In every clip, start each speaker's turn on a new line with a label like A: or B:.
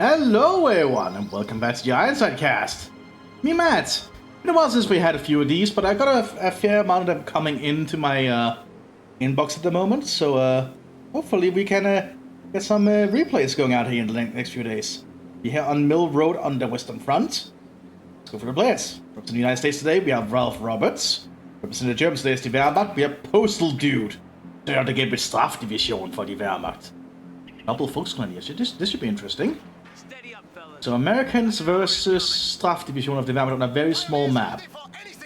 A: Hello everyone, and welcome back to the Ironside cast. Me, Matt. It's been a while since we had a few of these, but I got a fair amount of them coming into my inbox at the moment, so hopefully we can get some replays going out here in the next few days. We're here on Mill Road on the Western Front. Let's go for the players. Representing the United States today, we have Ralph Roberts. Representing the Germans today is die Wehrmacht, we have Postal Dude. Der geht mit Strafdivision for die Wehrmacht. Couple of folks here. This should be interesting. So Americans versus Strafdivision of the Wehrmacht on a very small map.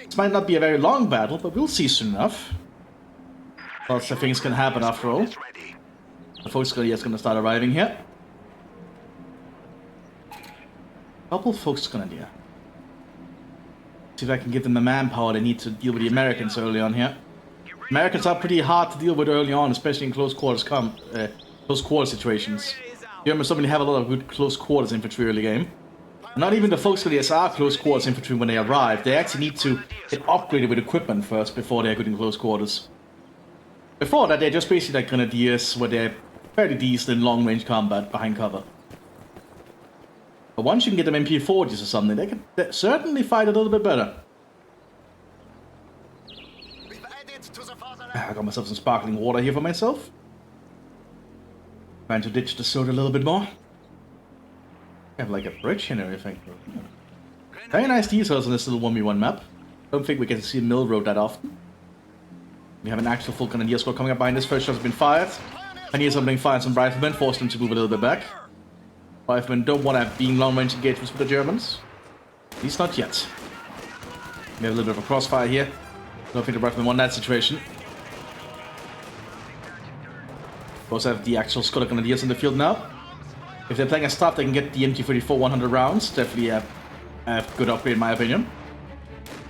A: This might not be a very long battle, but we'll see soon enough. Lots of things can happen after all. The folks is gonna start arriving here. Couple of folks here. See if I can give them the manpower they need to deal with the Americans early on here. Americans are pretty hard to deal with early on, especially in close quarter situations. Germans don't really have a lot of good close quarters infantry early game. Not even the folks who are close quarters infantry when they arrive. They actually need to get upgraded with equipment first before they're good in close quarters. Before that, they're just basically like grenadiers where they're fairly decent in long range combat behind cover. But once you can get them MP40s or something, they can certainly fight a little bit better. I got myself some sparkling water here for myself. Trying to ditch the soda a little bit more. I have like a bridge and everything. Very nice details on this little 1v1 map. Don't think we get to see Mill Road that often. We have an actual full Grenadier squad coming up behind this. First shots have been fired. Grenadiers are being fired some riflemen, forced them to move a little bit back. Riflemen don't want to have being long range engagements with the Germans. At least not yet. We have a little bit of a crossfire here. Don't think the riflemen want that situation. We also have the actual squad of Grenadiers in the field now. If they're playing a staff, they can get the MT-34 100 rounds. Definitely a good upgrade in my opinion.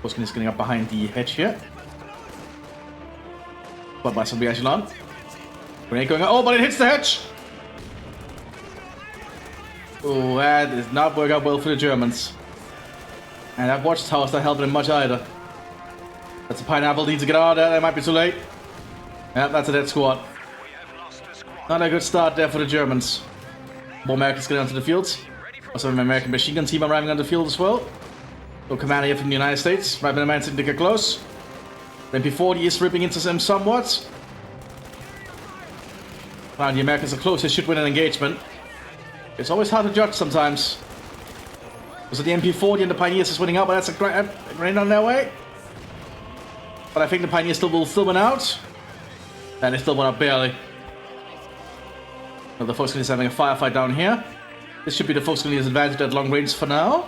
A: Boskin is getting up behind the hedge here. But by some reaction on. Grenade going on. Oh, but it hits the hedge! Oh, that did not work out well for the Germans. And that watchtower's not helping them much either. That's a pineapple, needs to get out of there, that might be too late. Yep, that's a dead squad. Not a good start there for the Germans. More Americans getting onto the fields. Also an American machine gun team arriving on the field as well. No commander here from the United States. Right when the man seems to get close. MP40 is ripping into them somewhat. Wow, the Americans are close, they should win an engagement. It's always hard to judge sometimes. So the MP40 and the Pioneers is winning out, but that's a grenade on their way. But I think the Pioneers still will win out. And they still win out barely. Well, the Fox is having a firefight down here. This should be the Fox advantage at long range for now.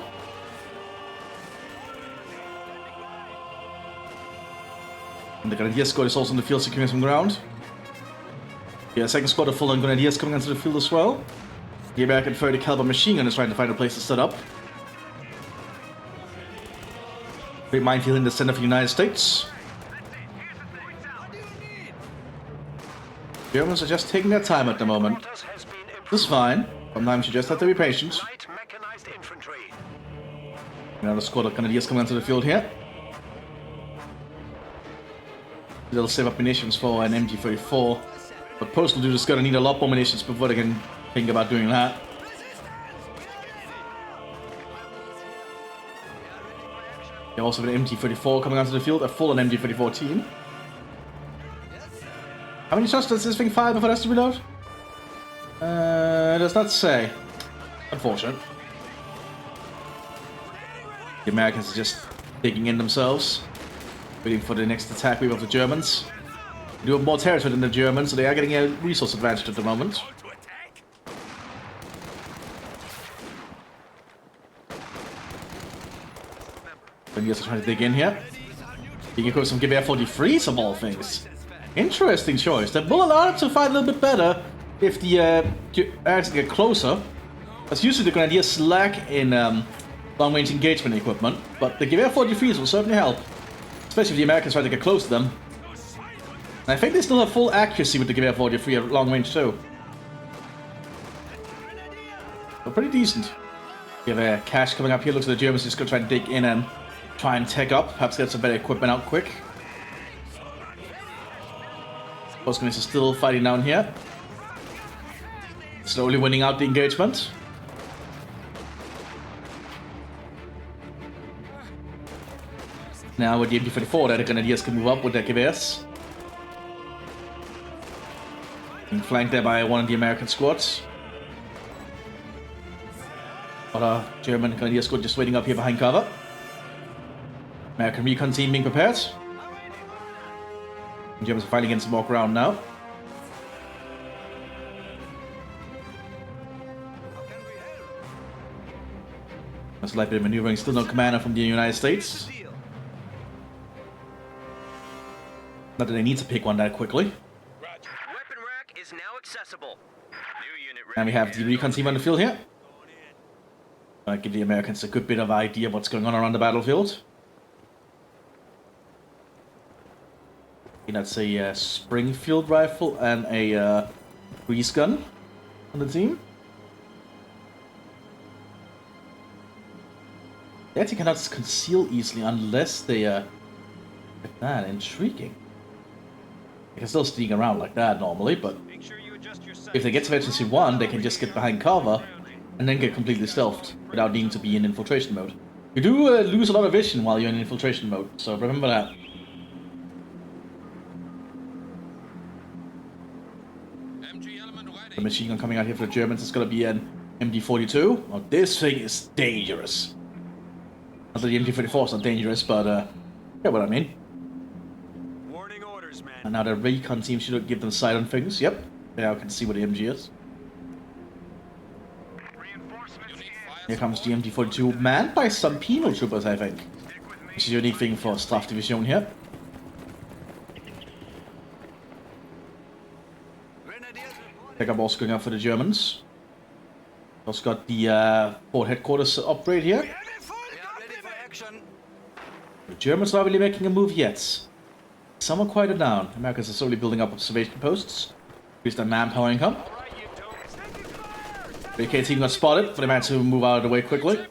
A: And the Grenadier squad is also in the field securing some ground. Yeah, second squad of full-on Grenadiers coming onto the field as well. The American 30 caliber machine gun is trying to find a place to set up. Great minefield in the center of the United States. Germans are just taking their time at the moment. This is fine. Sometimes you just have to be patient. Another squad of Grenadiers coming onto the field here. They'll save up munitions for an MG34. But Postal Dude is going to need a lot more munitions before they can think about doing that. They also have an MG34 coming onto the field, a full MG34 team. How many shots does this thing fire before it has to reload? It does not say. Unfortunate. The Americans are just digging in themselves. Waiting for the next attack wave of the Germans. They do have more territory than the Germans, so they are getting a resource advantage at the moment. Then you guys are trying to dig in here. You can go some Gewehr 43s of all things. Interesting choice. That will allow them to fight a little bit better if the Americans get closer. That's usually the Grenadiers lack in long-range engagement equipment, but the Gewehr 43s will certainly help. Especially if the Americans try to get close to them. And I think they still have full accuracy with the Gewehr 43 at long range too. So pretty decent. We have a cache coming up here. Looks like the Germans are just going to try and dig in and try and tech up. Perhaps get some better equipment out quick. Boskin is still fighting down here. Slowly winning out the engagement. Now with the MT-44, the Grenadiers can move up with their geweers. Being flanked there by one of the American squads. Other German Grenadier squad just waiting up here behind cover. American recon team being prepared. The Germans are fighting against some more ground now. That's like a bit of maneuvering. Still no commander from the United States. Not that they need to pick one that quickly.
B: Weapon rack is now accessible. New unit ready.
A: And we have the recon team on the field here. Give the Americans a good bit of idea of what's going on around the battlefield. That's a Springfield rifle and a grease gun on the team. They actually cannot conceal easily unless they intriguing. They can still sneak around like that normally, but if they get to Emergency 1, they can just get behind cover and then get completely stealthed without needing to be in infiltration mode. You do lose a lot of vision while you're in infiltration mode, so remember that. The machine gun coming out here for the Germans is going to be an MD-42. Well, this thing is dangerous. Not that the MD-44 is not dangerous, but yeah, what I mean.
B: Warning orders, man.
A: And now the recon team should give them sight on things. Yep, now I can see what the MG is. Here comes the MD-42, manned by some penal troopers, I think. Which is a unique thing for Staff Division here. Pickup also going up for the Germans. Also got the port headquarters upgrade here. The Germans are not really making a move yet. Some are quieted down. Americans are slowly building up observation posts. Increase their manpower income. The AK team got spotted, but they managed to move out of the way quickly.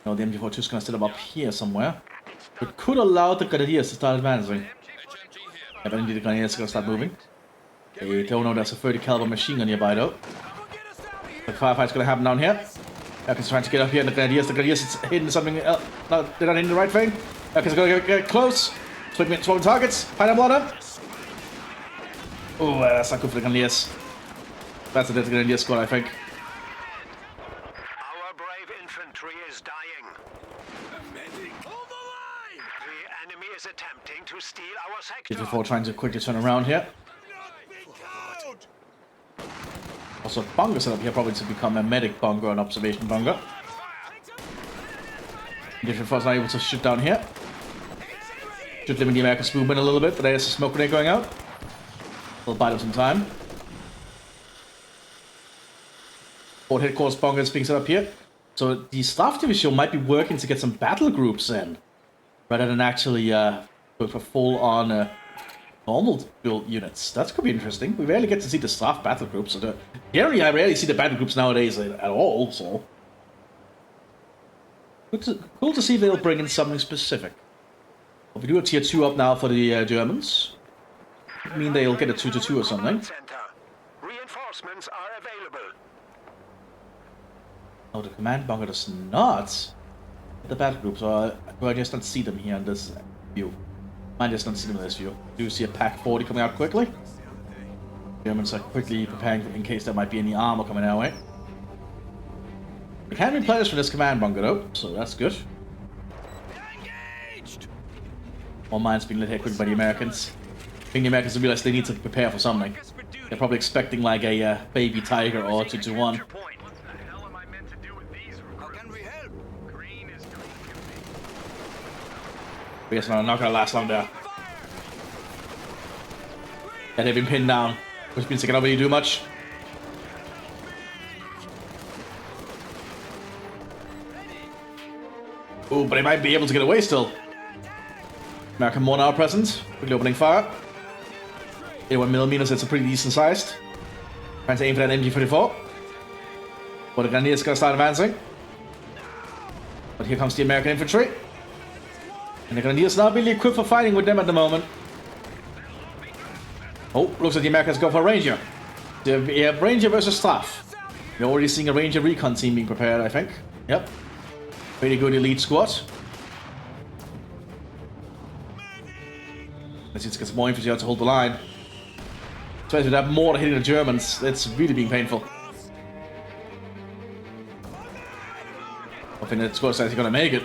A: No, the MG-42 is going to set up here somewhere. It could allow the Grenadiers to start advancing. Yeah, but indeed the Grenadiers are going to start moving. They don't know there's a 30 caliber machine gun nearby though. The firefight's going to happen down here. Americans trying to get up here, and the Grenadiers is hitting something else. No, they're not hitting the right thing. Americans are going to get close. Swapping targets. Find one of them. Oh, that's not good for the Grenadiers. That's a dead Grenadier squad, I think.
B: Our brave infantry is dying. Hold the line! The enemy is attempting to steal our sector.
A: Before trying to quickly turn around here. Also, bunker set up here probably to become a medic bunker, an observation bunker. Different force not able to shoot down here. Should limit the Americans' movement a little bit, but there's a smoke grenade going out. We'll buy them some time. Port headquarters bunker is being set up here. So the Staff Division might be working to get some battle groups in, rather than actually going for full-on normal build units. That could be interesting. We rarely get to see the staff battle groups. So generally, I rarely see the battle groups nowadays at all. So cool to see if they'll bring in something specific. But we do have tier 2 up now for the Germans. I mean, they'll get a 2-2 or something.
B: Reinforcements are available.
A: Oh, the command bunker does not. The battle groups, or do I just not see them here in this view? I just don't see them in this view. Do you see a Pack 40 coming out quickly? Germans are quickly preparing in case there might be any armor coming our way. We can replenish from this command bunker though, so that's good. More mines being lit here quickly by the Americans. I think the Americans realize they need to prepare for something. They're probably expecting like a baby tiger or 2-1. I guess I'm not gonna last long there. Yeah, they've been pinned down, which means they cannot really do much. Oh, but they might be able to get away still. American more now present. Quickly opening fire. 81mm, it's a pretty decent sized. Trying to aim for that MG-44. But the Grenadiers gonna start advancing. But here comes the American infantry. And the Grenadiers not really equipped for fighting with them at the moment. Oh, looks like the Americans go for a Ranger. We have Ranger versus Staff. You're already seeing a Ranger recon team being prepared, I think. Yep. Pretty good elite squad. Let's just get some more infantry out to hold the line. Especially with that mortar hitting the Germans, it's really being painful. I think that squad size is gonna make it.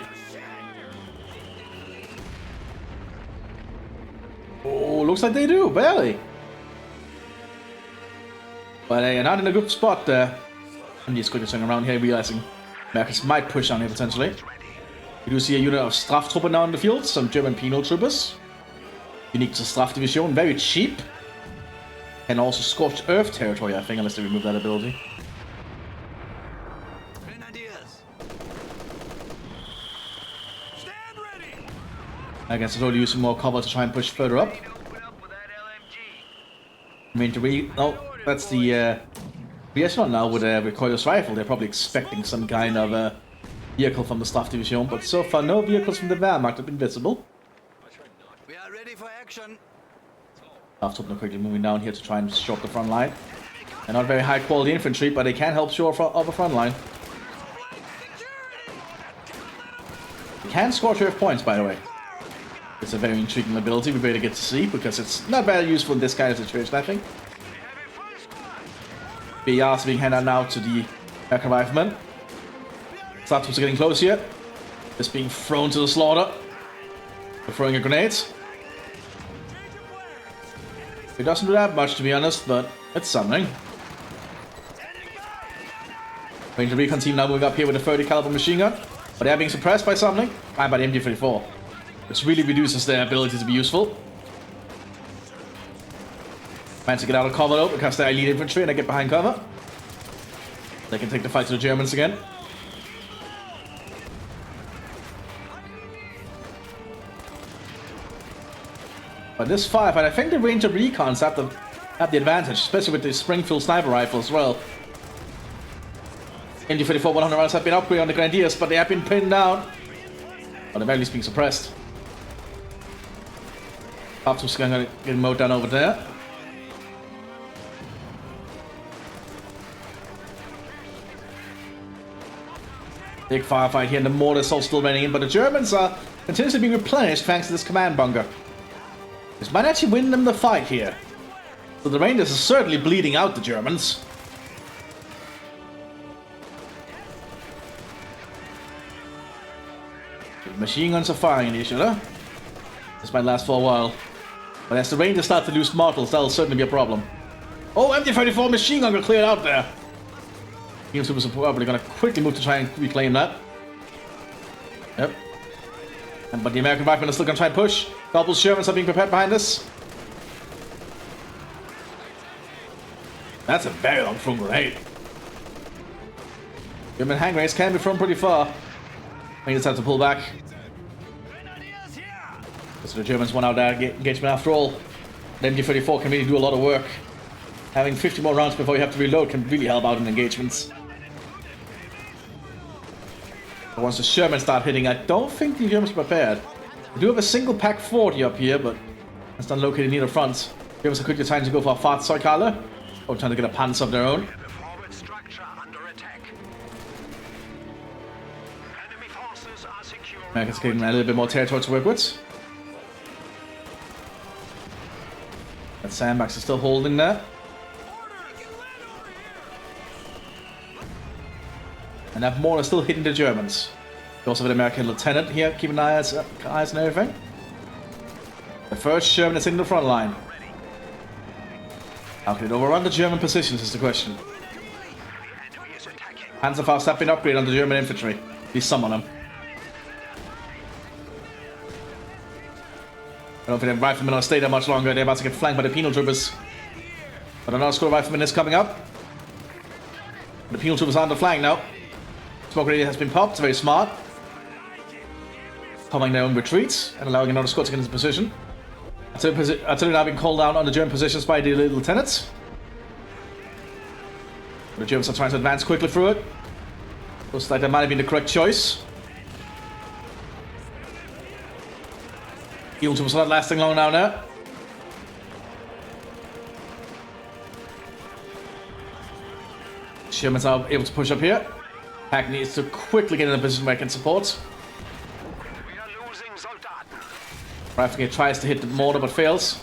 A: Oh, looks like they do, barely. But they're not in a good spot there. I'm just quickly swinging around here, realizing Mthis might push down here potentially. We do see a unit of Straftrooper now in the field, some German penal troopers. Unique to Straf Division, very cheap. And also Scorched Earth territory, I think, unless they remove that ability. I guess they're only using more cover to try and push further up. I mean, that's the PS1 now with a recoilless rifle. They're probably expecting some kind of vehicle from the Staff Division, but so far no vehicles from the Wehrmacht have been visible.
C: We are ready for action.
A: Straftrooper quickly moving down here to try and shore up the front line. They're not very high quality infantry, but they can help shore up the front line. They can score turf points, by the way. It's a very intriguing ability we better get to see, because it's not very useful in this kind of situation, I think. BRs being handed out now to the American riflemen. Straftroopers are getting close here. Just being thrown to the slaughter. They're throwing a grenade. It doesn't do that much, to be honest, but it's something. Ranger Recon team now moving up here with a 30 caliber machine gun, but they are being suppressed by something. And by the MG34, which really reduces their ability to be useful. Managed to get out of cover though, because they're elite infantry and they get behind cover. They can take the fight to the Germans again. But this firefight, I think the Ranger Recons have the advantage, especially with the Springfield sniper rifle as well. MG34 100 rounds have been upgraded on the Grenadiers, but they have been pinned down. Or they're at least being suppressed. Optimus going to get mowed down over there. Big firefight here, and the mortars all still raining in, but the Germans are continuously being replenished thanks to this command bunker. This might actually win them the fight here. So the Rangers are certainly bleeding out the Germans. The machine guns are firing at each other. This might last for a while. But as the Rangers start to lose mortals, that'll certainly be a problem. Oh, MT-34 machine gun got cleared out there. Team Supers are probably going to quickly move to try and reclaim that. Yep. But the American riflemen are still going to try and push. Double Shermans are being prepared behind us. That's a very long thrown grenade. German hand grenades can be thrown pretty far. We just have to pull back. So the Germans won out that engagement after all. The MG34 can really do a lot of work. Having 50 more rounds before you have to reload can really help out in engagements. But once the Shermans start hitting, I don't think the Germans are prepared. We do have a single pack 40 up here, but it's not located near the front. Germans are quickly trying to go for a Fahrzeughalle, or trying to get a Panzer of their own. Americans getting a little bit more territory to work with. That sandbags is still holding there. And that mortar is still hitting the Germans. We also have an American lieutenant here, keeping eyes on everything. The first Sherman is in the front line. How can it overrun the German positions is the question. Panzerfaust have been upgraded on the German infantry. At least some of them. I don't think the riflemen will stay there much longer. They're about to get flanked by the penal troopers. But another squad of riflemen is coming up. The penal troopers are on the flank now. Smoke grenade has been popped, very smart. Covering their own retreats and allowing another squad to get into position. Artillery now being called down on the German positions by the lieutenants. The Germans are trying to advance quickly through it. Looks like that might have been the correct choice. Penal troopers are not lasting long now. Shermans are able to push up here. Pack needs to quickly get in a position where it can support. Rifle tries to hit the mortar but fails.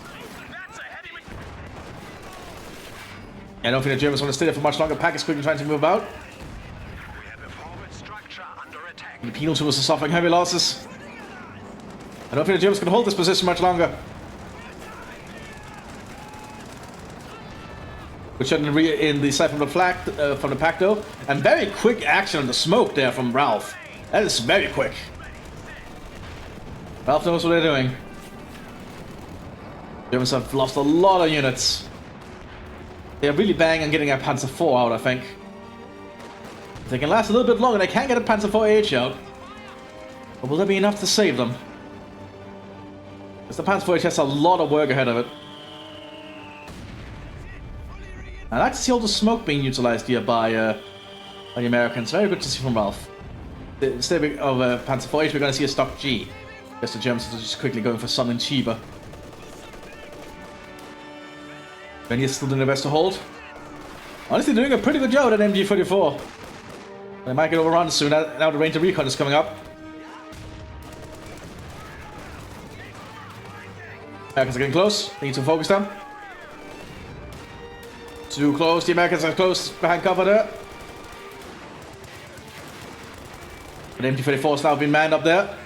A: I don't think the Germans want to stay there for much longer. Pack is quickly trying to move out. The penal tools are suffering heavy losses. I don't think the Germans can hold this position much longer. Which shot in the side from the pack though. And very quick action on the smoke there from Ralph. That is very quick. Ralph knows what they're doing. Germans have lost a lot of units. They're really banging on getting a Panzer IV out, I think. If they can last a little bit longer, they can get a Panzer IV out. But will there be enough to save them? Because the Panzer IV has a lot of work ahead of it. I like to see all the smoke being utilized here by the Americans. Very good to see from Ralph. Instead of Panzer IV, we're going to see a stock G. Guess the Germans are just quickly going for something cheaper. Benny is still doing their best to hold. Honestly, doing a pretty good job at MG-44. They might get overrun soon. Now the range of recon is coming up. Americans are getting close. They need to focus them. Too close. The Americans are close behind cover there. But MG-44 has now been manned up there.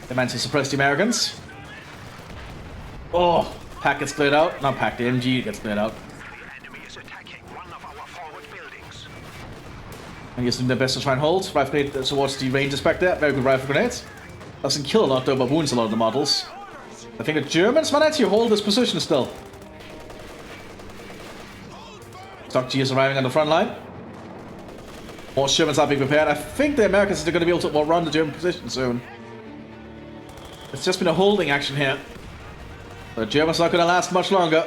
A: They managed to suppress the Americans. Oh, Pack gets cleared out. Not Pack, the MG gets cleared out.
B: The enemy is attacking one of our forward buildings.
A: And he's doing their best to try and hold. Rifle grenade towards the Rangers back there. Very good rifle grenades. Doesn't kill a lot though, but wounds a lot of the models. I think the Germans might actually hold this position still. Stock G is arriving on the front line. More Germans are being prepared. I think the Americans are going to be able to run the German position soon. It's just been a holding action here. The Germans are not going to last much longer.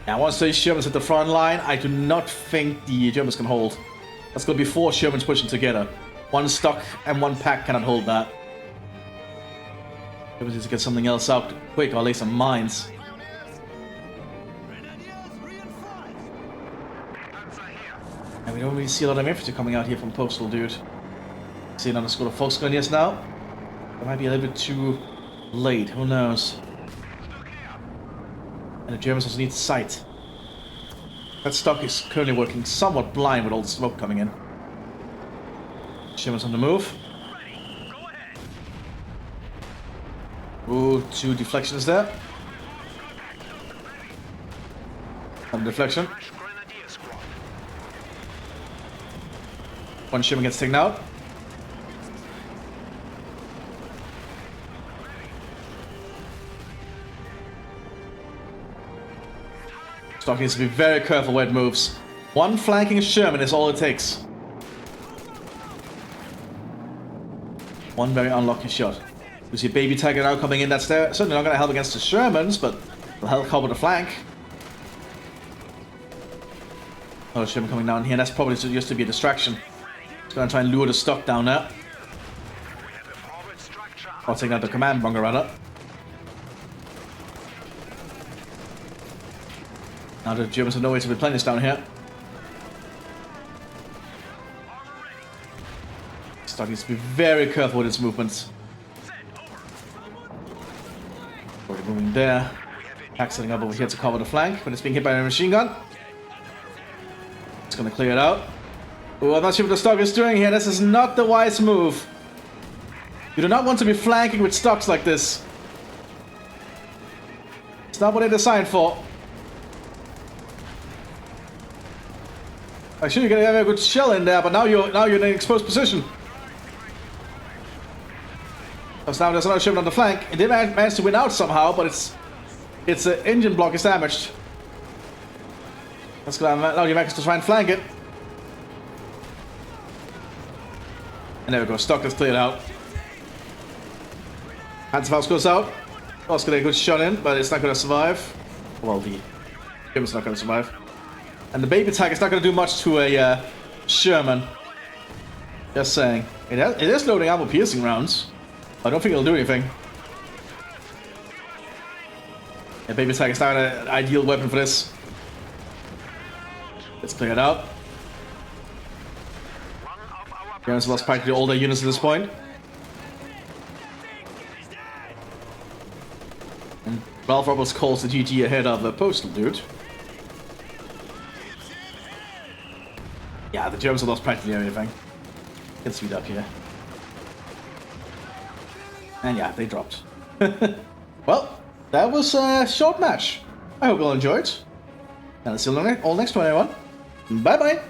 A: Now, once these Germans at the front line, I do not think the Germans can hold. That's going to be 4 Germans pushing together. 1 stock and 1 pack cannot hold that. Germans need to get something else out quick, or lay some mines. And we don't really see a lot of infantry coming out here from Postal, dude. See another squad of Volksgrenadiers now. That might be a little bit too late, who knows. And the Germans also need sight. That stock is currently working somewhat blind with all the smoke coming in. Germans on the move. Ooh, 2 deflections there. Another deflection. 1 Sherman gets taken out. Stock needs to be very careful where it moves. 1 flanking Sherman is all it takes. 1 very unlucky shot. You see Baby Tiger now coming in. That's there. Certainly not going to help against the Shermans, but will help cover the flank. Oh, Sherman coming down here. That's probably just to be a distraction. He's going to try and lure the stock down there. Or taking out the command bunker, rather. Now the Germans have no way to replenish down here. Stock needs to be very careful with its movements. Already moving there. Pack setting up over here to cover the flank, but it's being hit by a machine gun. It's going to clear it out. Oh, I'm not sure what the stock is doing here. This is not the wise move. You do not want to be flanking with stocks like this. It's not what they're designed for. I'm sure you're gonna have a good shell in there, but now you're in an exposed position. Because now there's another shipment on the flank. It did manage to win out somehow, but its engine block is damaged. That's gonna allow the Americans to try and flank it. And there we go, stock is cleared out. Panzerfaust goes out. Let's get a good shot in, but it's not gonna survive. Well, the German's not gonna survive. And the Baby Tiger is not going to do much to a Sherman. Just saying. It is loading ammo piercing rounds. I don't think it'll do anything. Yeah, baby attack is not an ideal weapon for this. Let's clear it out. Ironside lost practically all their units at this point. And Ralph Roberts calls the GG ahead of the Postal Dude. Yeah, the Germans have lost practically everything. Get speed up here. And yeah, they dropped. Well, that was a short match. I hope you all enjoyed. And I'll see you all next one, everyone. Bye-bye.